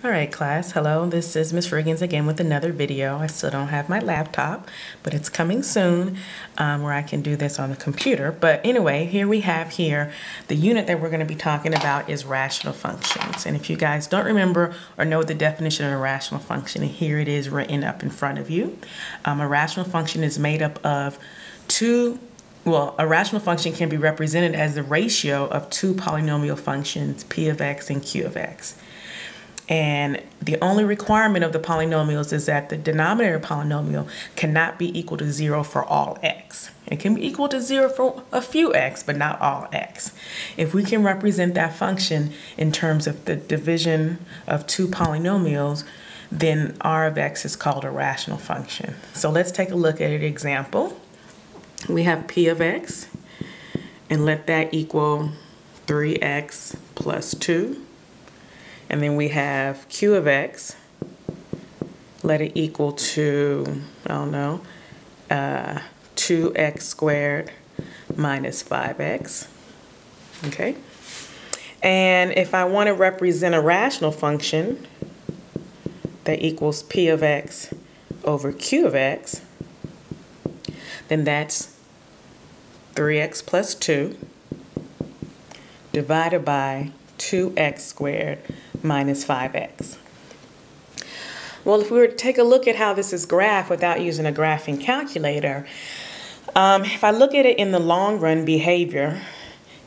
All right, class. Hello, this is Miss Riggins again with another video. I still don't have my laptop, but it's coming soon where I can do this on the computer. But anyway, here we have the unit that we're going to be talking about is rational functions. And if you guys don't remember or know the definition of a rational function, here it is written up in front of you. A rational function is made up of a rational function can be represented as the ratio of two polynomial functions, p of x and q of x. And the only requirement of the polynomials is that the denominator polynomial cannot be equal to 0 for all x. It can be equal to 0 for a few x, but not all x. If we can represent that function in terms of the division of two polynomials, then r of x is called a rational function. So let's take a look at an example. We have p of x, and let that equal 3x plus 2. And then we have q of x, let it equal to, 2x squared minus 5x, okay? And if I want to represent a rational function that equals p of x over q of x, then that's 3x plus 2 divided by 2x squared minus 5x. Well, if we were to take a look at how this is graphed without using a graphing calculator, if I look at it in the long run behavior,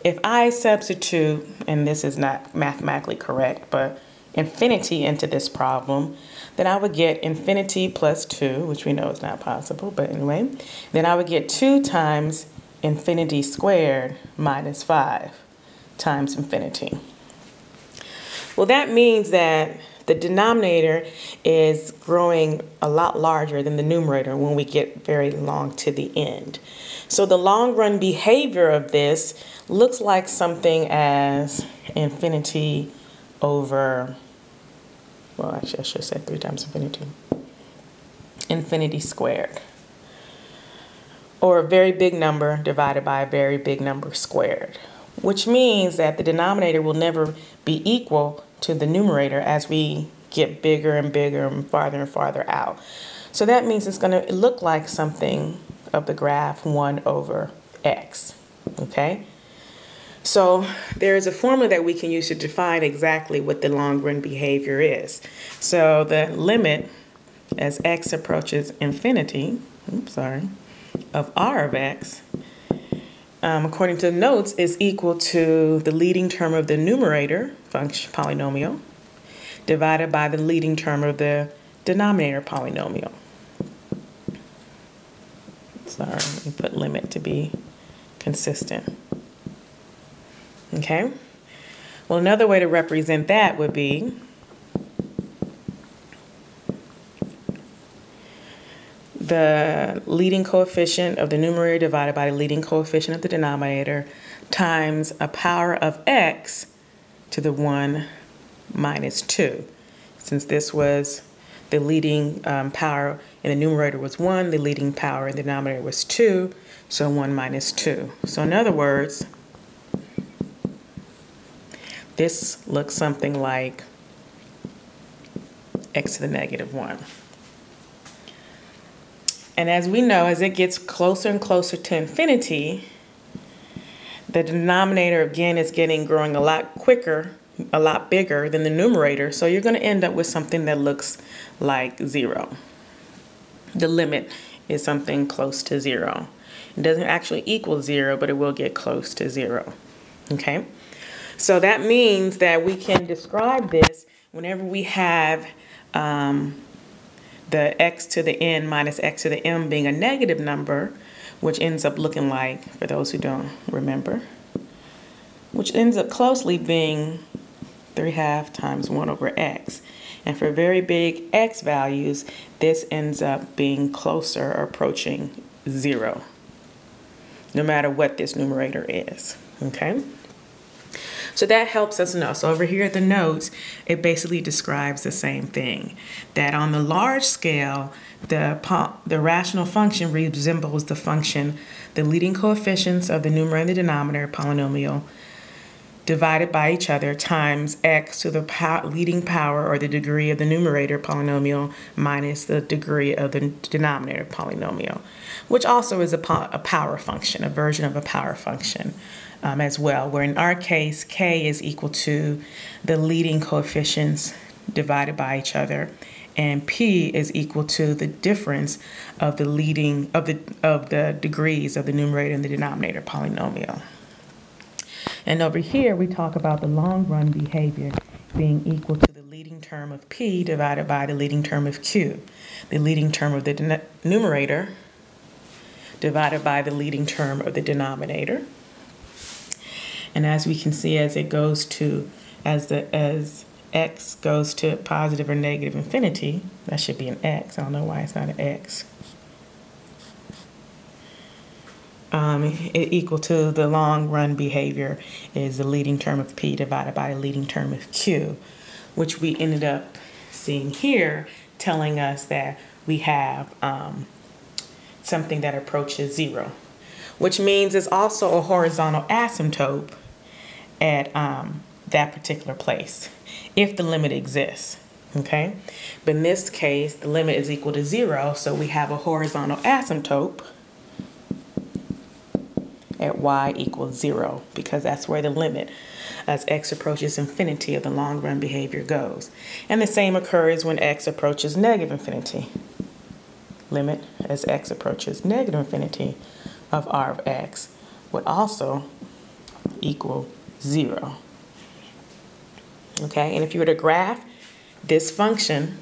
if I substitute, and this is not mathematically correct, but infinity into this problem, then I would get infinity plus 2, which we know is not possible, but anyway, then I would get 2 times infinity squared minus 5 times infinity. Well, that means that the denominator is growing a lot larger than the numerator when we get very long to the end. So the long run behavior of this looks like something as infinity over, well, actually I should have said 3 times infinity. Infinity squared. Or a very big number divided by a very big number squared. Which means that the denominator will never be equal to the numerator as we get bigger and bigger and farther out. So that means it's going to look like something of the graph 1 over x, okay? So there is a formula that we can use to define exactly what the long run behavior is. So the limit as x approaches infinity, of r of x, according to the notes, is equal to the leading term of the numerator function polynomial divided by the leading term of the denominator polynomial. Sorry, let me put limit to be consistent. Okay? Well, another way to represent that would be the leading coefficient of the numerator divided by the leading coefficient of the denominator times a power of x to the 1 minus 2. Since this was the leading power in the numerator was 1, the leading power in the denominator was 2, so 1 minus 2. So in other words, this looks something like x to the negative 1. And as we know, as it gets closer and closer to infinity, the denominator again is growing a lot quicker, a lot bigger than the numerator. So you're going to end up with something that looks like 0. The limit is something close to 0. It doesn't actually equal 0, but it will get close to 0. Okay? So that means that we can describe this whenever we have the x to the n minus x to the m being a negative number, which ends up looking like, for those who don't remember, which ends up closely being 3/2 times 1 over x. And for very big x values, this ends up being closer or approaching 0, no matter what this numerator is, okay? So that helps us know. So over here at the notes, it basically describes the same thing. That on the large scale, the rational function resembles the function, the leading coefficients of the numerator and the denominator polynomial divided by each other times x to the leading power or the degree of the numerator polynomial minus the degree of the denominator polynomial, which also is a power function, a version of a power function as well, where in our case, k is equal to the leading coefficients divided by each other, and p is equal to the difference of the leading of the degrees of the numerator and the denominator polynomial. And over here, we talk about the long run behavior being equal to the leading term of p divided by the leading term of q, the leading term of the numerator divided by the leading term of the denominator. And as we can see, as it goes to, as x goes to positive or negative infinity, that should be an x. I don't know why it's not an x. Equal to the long run behavior is the leading term of p divided by the leading term of q, which we ended up seeing here, telling us that we have something that approaches 0, which means it's also a horizontal asymptote at that particular place, if the limit exists, okay? But in this case, the limit is equal to 0, so we have a horizontal asymptote at y equals 0, because that's where the limit as x approaches infinity of the long run behavior goes. And the same occurs when x approaches negative infinity. Limit as x approaches negative infinity of r of x would also equal 0. Okay, and if you were to graph this function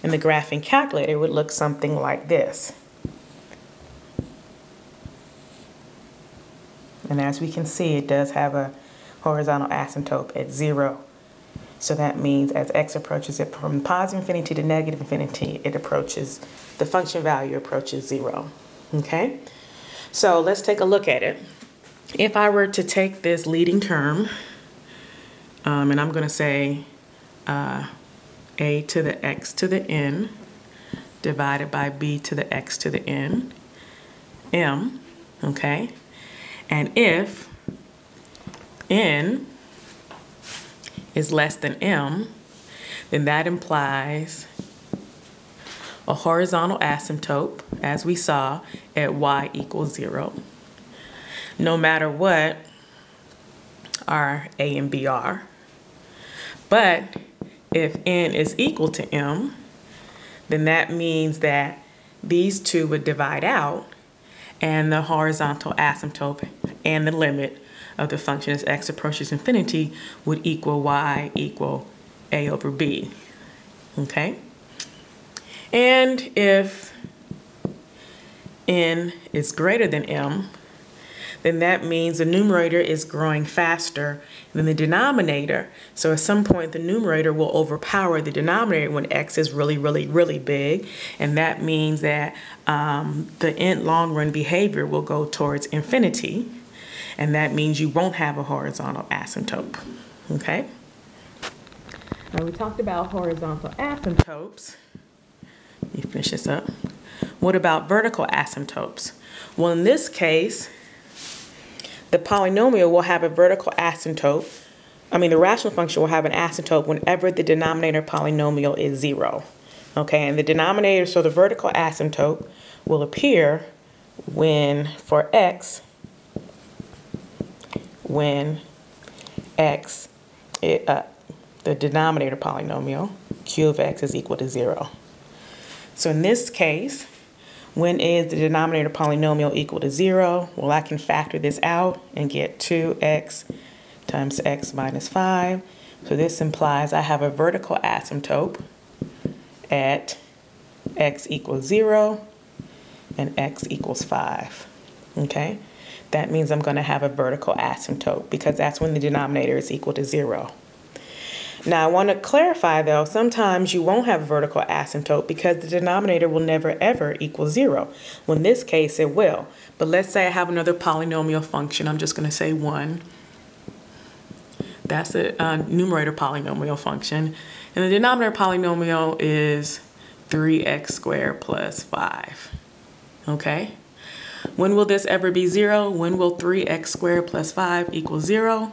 in the graphing calculator, it would look something like this. And as we can see, it does have a horizontal asymptote at 0. So that means as x approaches it from positive infinity to negative infinity, it approaches, the function value approaches 0. Okay? So let's take a look at it. If I were to take this leading term, and I'm going to say a to the x to the n divided by b to the x to the n, m, okay? And if n is less than m, then that implies a horizontal asymptote, as we saw, at y equals 0, no matter what our a and b are. But if n is equal to m, then that means that these two would divide out, and the horizontal asymptote and the limit of the function as x approaches infinity would equal y equal a over b, okay? And if n is greater than m, then that means the numerator is growing faster than the denominator. So at some point, the numerator will overpower the denominator when x is really, really, really big. And that means that the long run behavior will go towards infinity. And that means you won't have a horizontal asymptote, okay? Now we talked about horizontal asymptotes. Let me finish this up. What about vertical asymptotes? Well, in this case, the polynomial will have a vertical asymptote. The rational function will have an asymptote whenever the denominator polynomial is 0. Okay, and the denominator, so the vertical asymptote will appear when, for x, when x, the denominator polynomial, q of x is equal to 0. So in this case, when is the denominator polynomial equal to 0? Well, I can factor this out and get 2x times x minus 5. So this implies I have a vertical asymptote at x equals 0 and x equals 5. Okay? That means I'm going to have a vertical asymptote because that's when the denominator is equal to 0. Now, I want to clarify, though, sometimes you won't have a vertical asymptote because the denominator will never, ever equal 0. Well, in this case, it will. But let's say I have another polynomial function. I'm just going to say 1. That's a numerator polynomial function. And the denominator polynomial is 3x squared plus 5. Okay? When will this ever be 0? When will 3x squared plus 5 equal 0?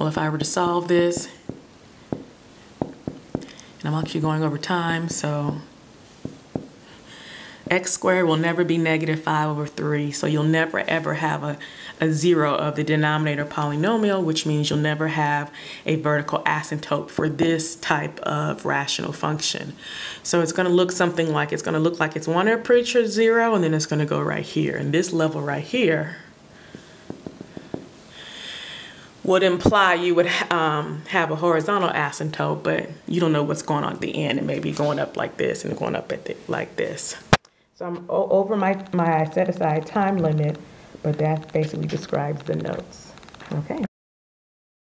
Well, if I were to solve this, and I'm actually going over time, so x squared will never be negative 5 over 3, so you'll never ever have a 0 of the denominator polynomial, which means you'll never have a vertical asymptote for this type of rational function. So it's going to look something like, it's going to look like it's one approach 0, and then it's going to go right here. And this level right here would imply you would have a horizontal asymptote, but you don't know what's going on at the end. It may be going up like this and going up like this. So I'm over my set aside time limit, but that basically describes the notes. Okay.